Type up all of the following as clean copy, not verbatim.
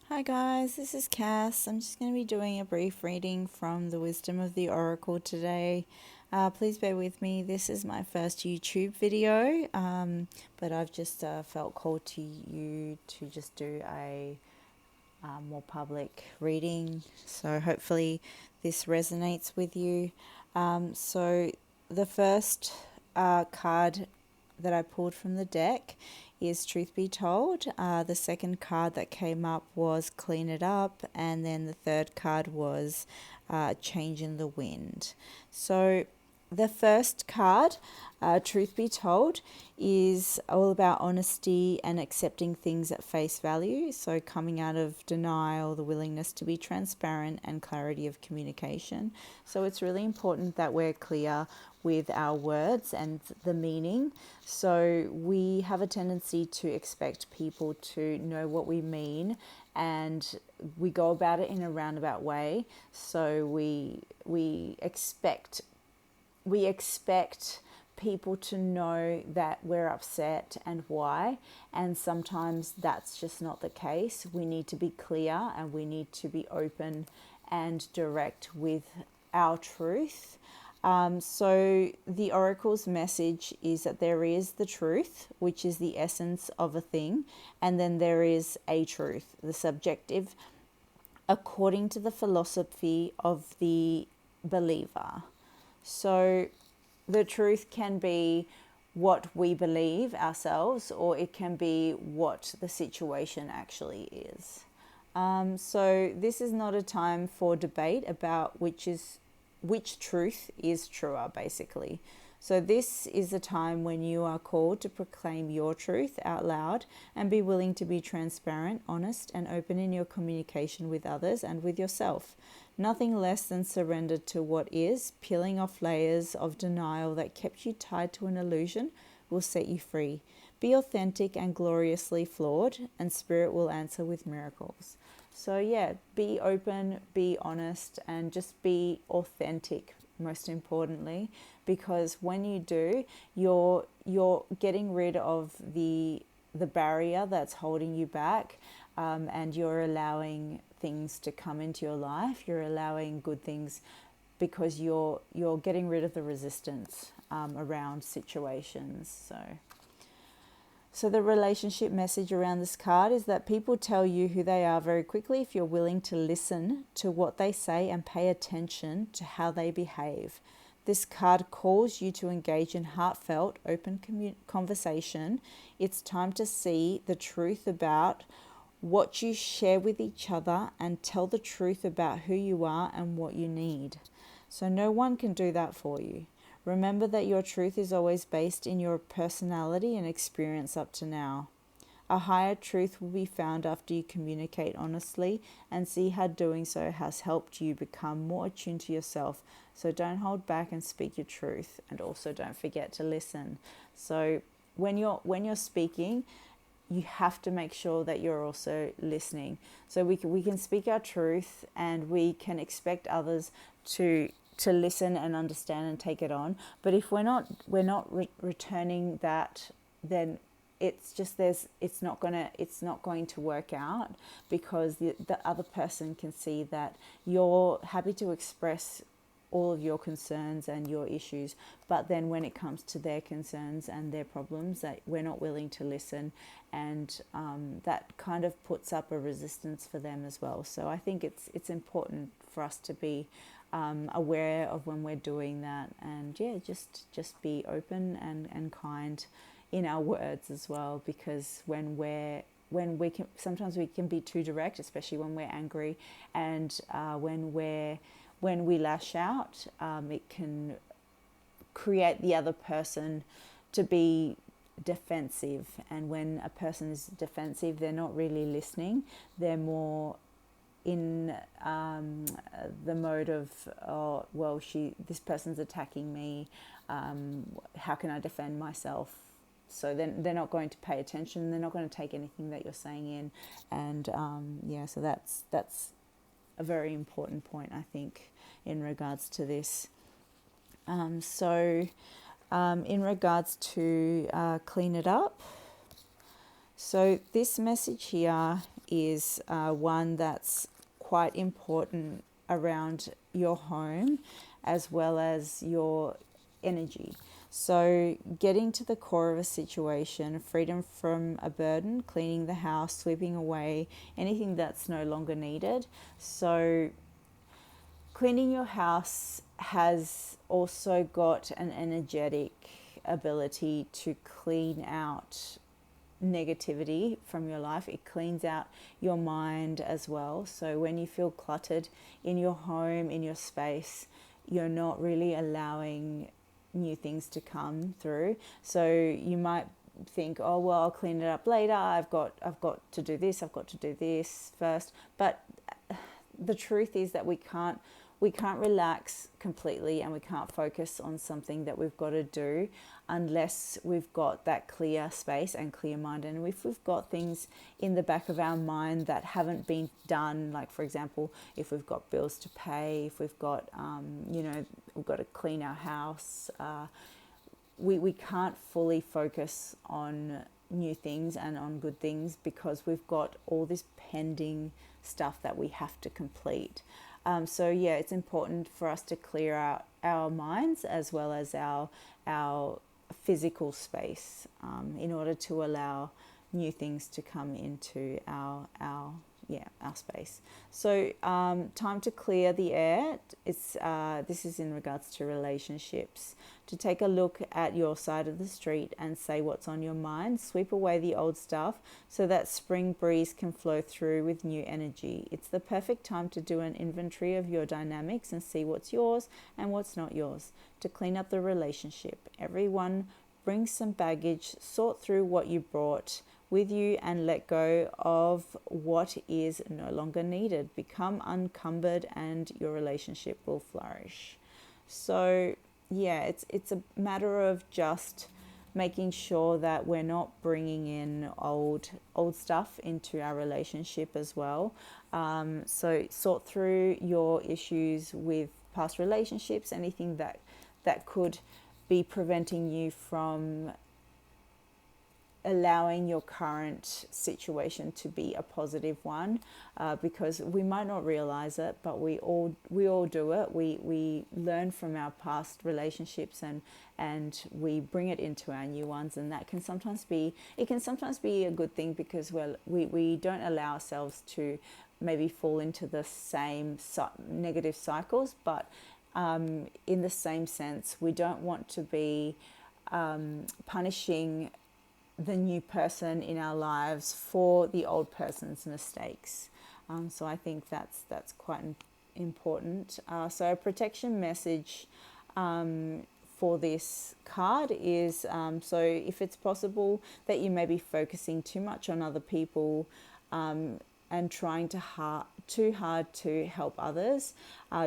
Hi guys, this is Cass. I'm just going to be doing a brief reading from the Wisdom of the Oracle today. Please bear with me. This is my first YouTube video, but I've just felt called to you to just do a more public reading. So hopefully this resonates with you. So the first card that I pulled from the deck is Truth Be Told. The second card that came up was Clean It Up, and then the third card was Change in the Wind. So the first card, Truth Be Told, is all about honesty and accepting things at face value. So, coming out of denial, the willingness to be transparent, and clarity of communication. So, it's really important that we're clear with our words and the meaning. So, we have a tendency to expect people to know what we mean, and we go about it in a roundabout way. So, we expect people to know that we're upset and why, and sometimes that's just not the case. We need to be clear and we need to be open and direct with our truth. So the oracle's message is that there is the truth, which is the essence of a thing, and then there is a truth, the subjective, according to the philosophy of the believer. So the truth can be what we believe ourselves, or it can be what the situation actually is. So this is not a time for debate about which truth is truer, basically. So this is a time when you are called to proclaim your truth out loud and be willing to be transparent, honest, and open in your communication with others and with yourself. Nothing less than surrender to what is, peeling off layers of denial that kept you tied to an illusion will set you free. Be authentic and gloriously flawed, and Spirit will answer with miracles. So, yeah, be open, be honest, and just be authentic, most importantly, because when you do, you're getting rid of the barrier that's holding you back, and you're allowing things to come into your life. You're allowing good things because you're getting rid of the resistance around situations. So the relationship message around this card is that people tell you who they are very quickly if you're willing to listen to what they say and pay attention to how they behave. This card calls you to engage in heartfelt, open conversation. It's time to see the truth about what you share with each other and tell the truth about who you are and what you need. So no one can do that for you. Remember that your truth is always based in your personality and experience up to now. A higher truth will be found after you communicate honestly and see how doing so has helped you become more attuned to yourself. So don't hold back and speak your truth, and also don't forget to listen. So when you're speaking, you have to make sure that you're also listening. So we can speak our truth, and we can expect others to listen and understand and take it on. But if we're not returning that, then it's not going to work out, because the other person can see that you're happy to express all of your concerns and your issues, but then when it comes to their concerns and their problems, that we're not willing to listen, and that kind of puts up a resistance for them as well. So I think it's important for us to be aware of when we're doing that, and yeah, just be open and kind in our words as well, because when we can, sometimes we can be too direct, especially when we're angry, and when we lash out, it can create the other person to be defensive. And when a person is defensive, they're not really listening. They're more in the mode of, oh, well, this person's attacking me. How can I defend myself? So then they're not going to pay attention. They're not going to take anything that you're saying in, and yeah. So that's a very important point, I think, in regards to this. In regards to clean it up, So this message here is one that's quite important around your home as well as your energy. So getting to the core of a situation, freedom from a burden, cleaning the house, sweeping away anything that's no longer needed. So cleaning your house has also got an energetic ability to clean out negativity from your life. It cleans out your mind as well. So when you feel cluttered in your home, in your space, you're not really allowing new things to come through. So you might think, oh well, I'll clean it up later. I've got to do this. I've got to do this first. But the truth is that we can't relax completely, and we can't focus on something that we've got to do unless we've got that clear space and clear mind. And if we've got things in the back of our mind that haven't been done, like for example, if we've got bills to pay, if we've got we've got to clean our house, we can't fully focus on new things and on good things because we've got all this pending stuff that we have to complete. So yeah, it's important for us to clear out our minds as well as our physical space in order to allow new things to come into our space. So time to clear the air. It's this is in regards to relationships. To take a look at your side of the street and say what's on your mind. Sweep away the old stuff so that spring breeze can flow through with new energy. It's the perfect time to do an inventory of your dynamics and see what's yours and what's not yours. To clean up the relationship. Everyone brings some baggage. Sort through what you brought with you and let go of what is no longer needed. Become unencumbered and your relationship will flourish. So yeah, it's a matter of just making sure that we're not bringing in old stuff into our relationship as well. So sort through your issues with past relationships, anything that could be preventing you from allowing your current situation to be a positive one, because we might not realize it, but we all do it. We learn from our past relationships and we bring it into our new ones, and that can sometimes be a good thing because we don't allow ourselves to maybe fall into the same negative cycles, but in the same sense, we don't want to be punishing the new person in our lives for the old person's mistakes. So I think that's quite important. So a protection message for this card is so if it's possible that you may be focusing too much on other people and trying too hard to help others.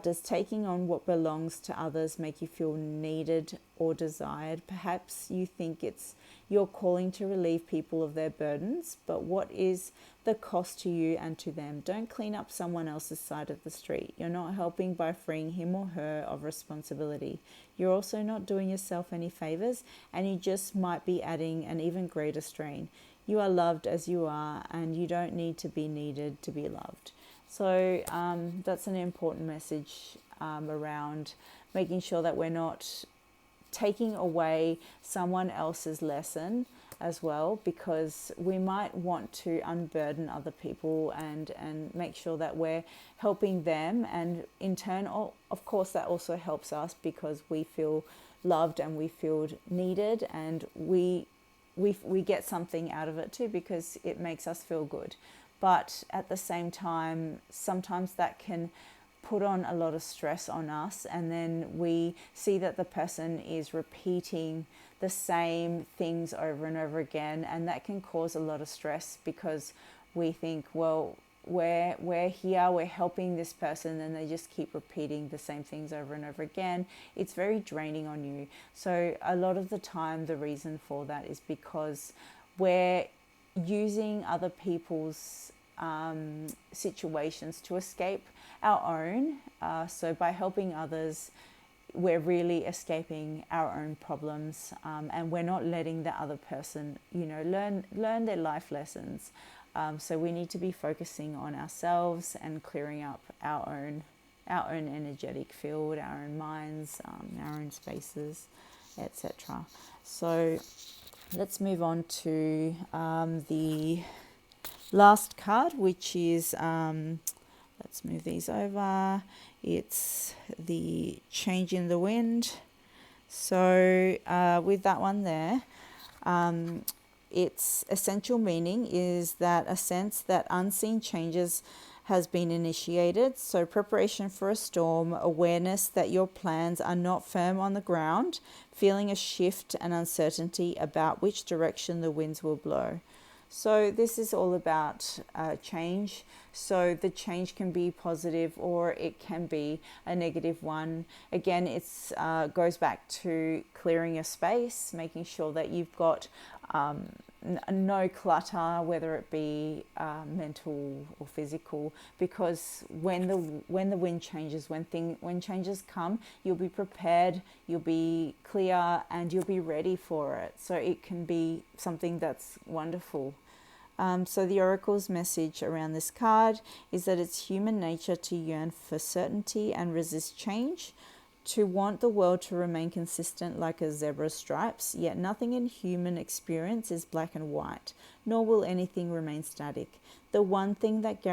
Does taking on what belongs to others make you feel needed or desired? Perhaps you think it's your calling to relieve people of their burdens, but what is the cost to you and to them? Don't clean up someone else's side of the street. You're not helping by freeing him or her of responsibility. You're also not doing yourself any favors, and you just might be adding an even greater strain. You are loved as you are, and you don't need to be needed to be loved. So that's an important message around making sure that we're not taking away someone else's lesson as well, because we might want to unburden other people and make sure that we're helping them, and in turn, of course, that also helps us because we feel loved and we feel needed, and we get something out of it too because it makes us feel good. But at the same time, sometimes that can put on a lot of stress on us, and then we see that the person is repeating the same things over and over again, and that can cause a lot of stress because we think, well, we're here, we're helping this person, and they just keep repeating the same things over and over again. It's very draining on you. So a lot of the time, the reason for that is because we're using other people's situations to escape our own. So by helping others, we're really escaping our own problems, and we're not letting the other person, learn their life lessons. So we need to be focusing on ourselves and clearing up our own energetic field, our own minds, our own spaces, etc. So let's move on to the last card, which is, let's move these over. It's the change in the wind. So with that one there, its essential meaning is that a sense that unseen changes has been initiated. So preparation for a storm, awareness that your plans are not firm on the ground, feeling a shift and uncertainty about which direction the winds will blow. So this is all about change. So the change can be positive or it can be a negative one. Again, it's goes back to clearing your space, making sure that you've got no clutter, whether it be mental or physical, because when the wind changes, when changes come, you'll be prepared, you'll be clear, and you'll be ready for it. So it can be something that's wonderful. So the Oracle's message around this card is that it's human nature to yearn for certainty and resist change, to want the world to remain consistent like a zebra's stripes, yet nothing in human experience is black and white, nor will anything remain static. The one thing that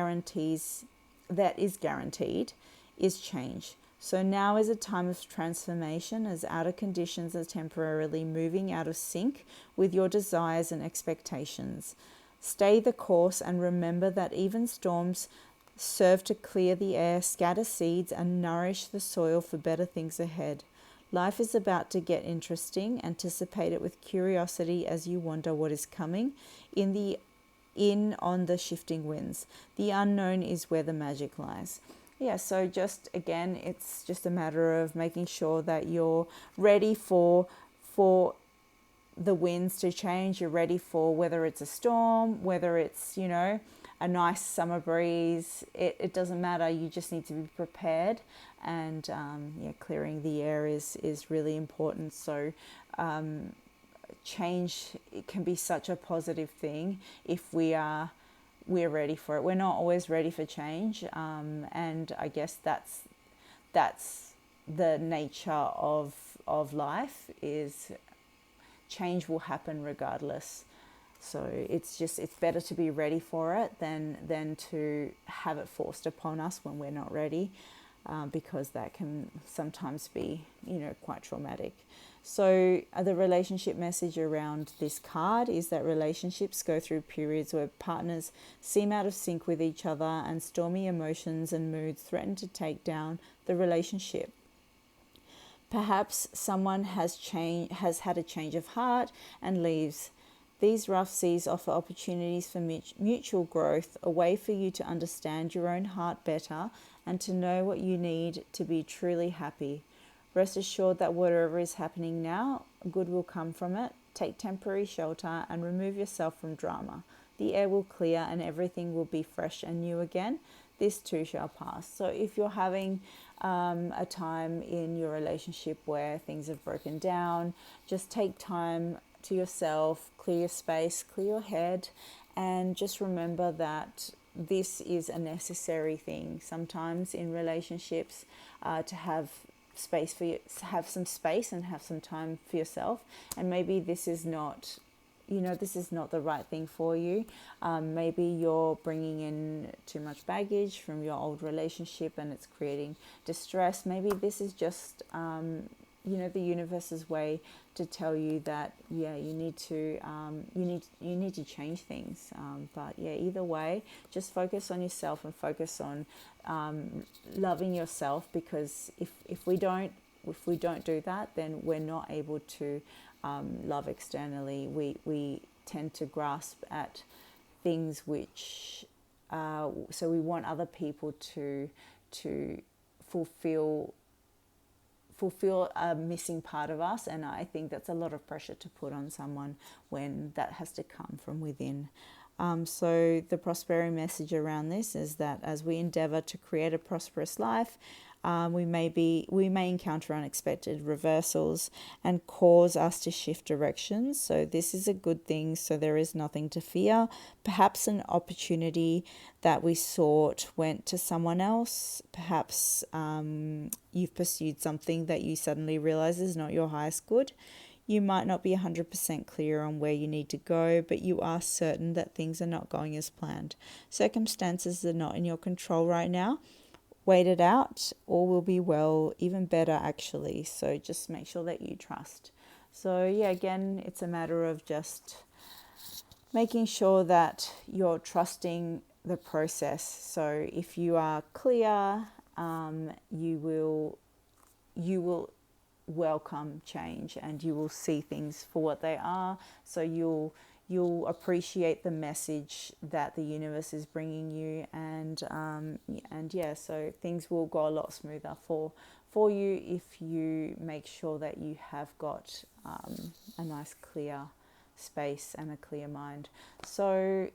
is guaranteed is change. So now is a time of transformation, as outer conditions are temporarily moving out of sync with your desires and expectations. Stay the course and remember that even storms serve to clear the air, scatter seeds, and nourish the soil for better things ahead. Life is about to get interesting. Anticipate it with curiosity as you wonder what is coming in on the shifting winds. The unknown is where the magic lies. Yeah, so just again, it's just a matter of making sure that you're ready for the winds to change. You're ready for whether it's a storm, whether it's, a nice summer breeze. It doesn't matter. You just need to be prepared, and clearing the air is really important. So change, it can be such a positive thing if we're ready for it. We're not always ready for change, and I guess that's the nature of life, is change will happen regardless. So it's better to be ready for it than to have it forced upon us when we're not ready, because that can sometimes be, quite traumatic. So the relationship message around this card is that relationships go through periods where partners seem out of sync with each other, and stormy emotions and moods threaten to take down the relationship. Perhaps someone has had a change of heart and leaves. These rough seas offer opportunities for mutual growth, a way for you to understand your own heart better and to know what you need to be truly happy. Rest assured that whatever is happening now, good will come from it. Take temporary shelter and remove yourself from drama. The air will clear and everything will be fresh and new again. This too shall pass. So if you're having a time in your relationship where things have broken down, just take time to yourself, clear your space, clear your head, and just remember that this is a necessary thing sometimes in relationships, to have space have some space and have some time for yourself. And maybe this is not the right thing for you. Maybe you're bringing in too much baggage from your old relationship and it's creating distress. Maybe this is just the universe's way to tell you that you need to change things. But either way, just focus on yourself and focus on loving yourself, because if we don't do that, then we're not able to love externally. We tend to grasp at things which so we want other people to fulfill a missing part of us, and I think that's a lot of pressure to put on someone when that has to come from within. So the prosperity message around this is that as we endeavor to create a prosperous life, we may encounter unexpected reversals and cause us to shift directions. So this is a good thing. So there is nothing to fear. Perhaps an opportunity that we sought went to someone else. Perhaps you've pursued something that you suddenly realize is not your highest good. You might not be 100% clear on where you need to go, but you are certain that things are not going as planned. Circumstances are not in your control right now. Wait it out, all will be well, even better actually. So just make sure that you trust. So yeah, again, it's a matter of just making sure that you're trusting the process. So if you are clear, you will welcome change and you will see things for what they are. So you'll appreciate the message that the universe is bringing you, and yeah, so things will go a lot smoother for you if you make sure that you have got a nice clear space and a clear mind. So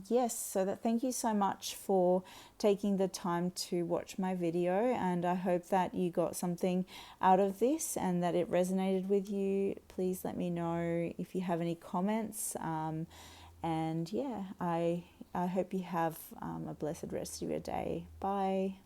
yes, so that thank you so much for taking the time to watch my video, and I hope that you got something out of this and that it resonated with you. Please let me know if you have any comments, and yeah, I hope you have a blessed rest of your day. Bye.